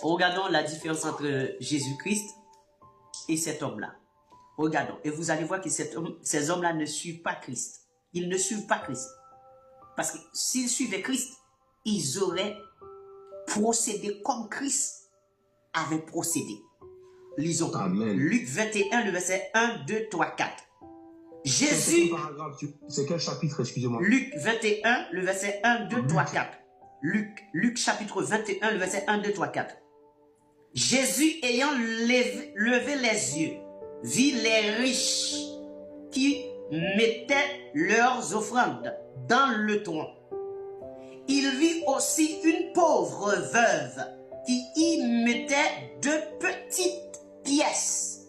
Regardons la différence entre Jésus-Christ et cet homme-là. Regardons. Et vous allez voir que ces hommes-là ne suivent pas Christ. Ils ne suivent pas Christ. Parce que s'ils suivaient Christ, ils auraient procédé comme Christ avait procédé. Lisons. Amen. Luc 21, le verset 1, 2, 3, 4. Jésus... C'est quel chapitre, excusez-moi? Luc 21, le verset 1, 2, 3, 4. Luc chapitre 21, le verset 1, 2, 3, 4. Jésus ayant levé les yeux, vit les riches qui mettaient leurs offrandes dans le tronc. Il vit aussi une pauvre veuve qui y mettait 2 petites pièces.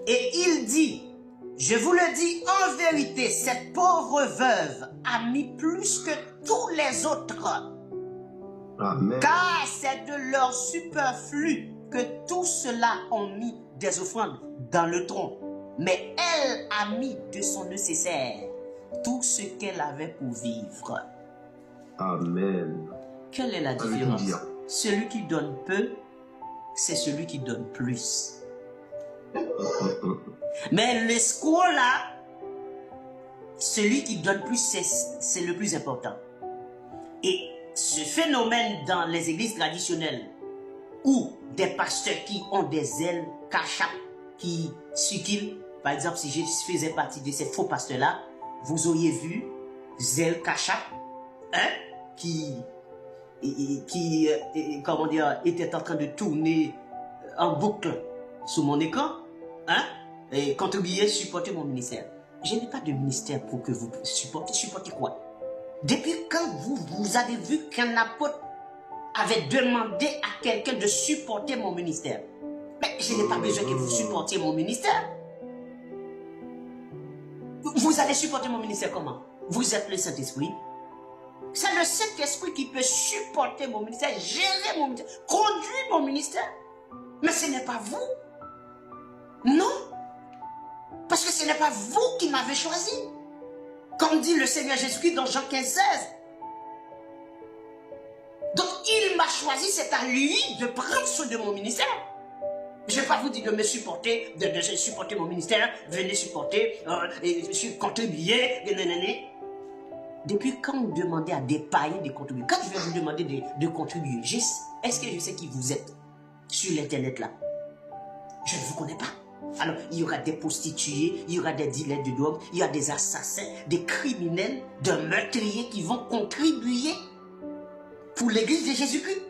Et il dit, je vous le dis en vérité, cette pauvre veuve a mis plus que tous les autres. Amen. Car c'est de leur superflu que tous ceux-là ont mis des offrandes dans le tronc. Mais elle a mis de son nécessaire tout ce qu'elle avait pour vivre. Amen. Quelle est la différence? Celui qui donne peu, c'est celui qui donne plus. Mais le score là, celui qui donne plus, c'est le plus important. Et ce phénomène dans les églises traditionnelles, où des pasteurs qui ont des ailes cachap, qui circulent, par exemple, si je faisais partie de ces faux pasteurs-là, vous auriez vu ailes cachap, qui comment dire, était en train de tourner en boucle sur mon écran, et contribuer, supporter mon ministère. Je n'ai pas de ministère pour que vous supportez. Supportez quoi? Depuis quand vous avez vu qu'un apôtre avait demandé à quelqu'un de supporter mon ministère? Mais je n'ai pas besoin que vous supportiez mon ministère. Vous allez supporter mon ministère comment? Vous êtes le Saint-Esprit. C'est le Saint-Esprit qui peut supporter mon ministère, gérer mon ministère, conduire mon ministère. Mais ce n'est pas vous. Non. Parce que ce n'est pas vous qui m'avez choisi. Comme dit le Seigneur Jésus-Christ dans Jean 15, 16. Donc il m'a choisi, c'est à lui de prendre soin de mon ministère. Je ne vais pas vous dire de me supporter, de supporter mon ministère, venez supporter, contribuer, Depuis quand vous demandez à des païens de contribuer? Quand je vais vous demander de contribuer, est-ce que je sais qui vous êtes sur l'internet là? Je ne vous connais pas. Alors, il y aura des prostituées, il y aura des dealers de drogue, il y aura des assassins, des criminels, des meurtriers qui vont contribuer pour l'église de Jésus-Christ.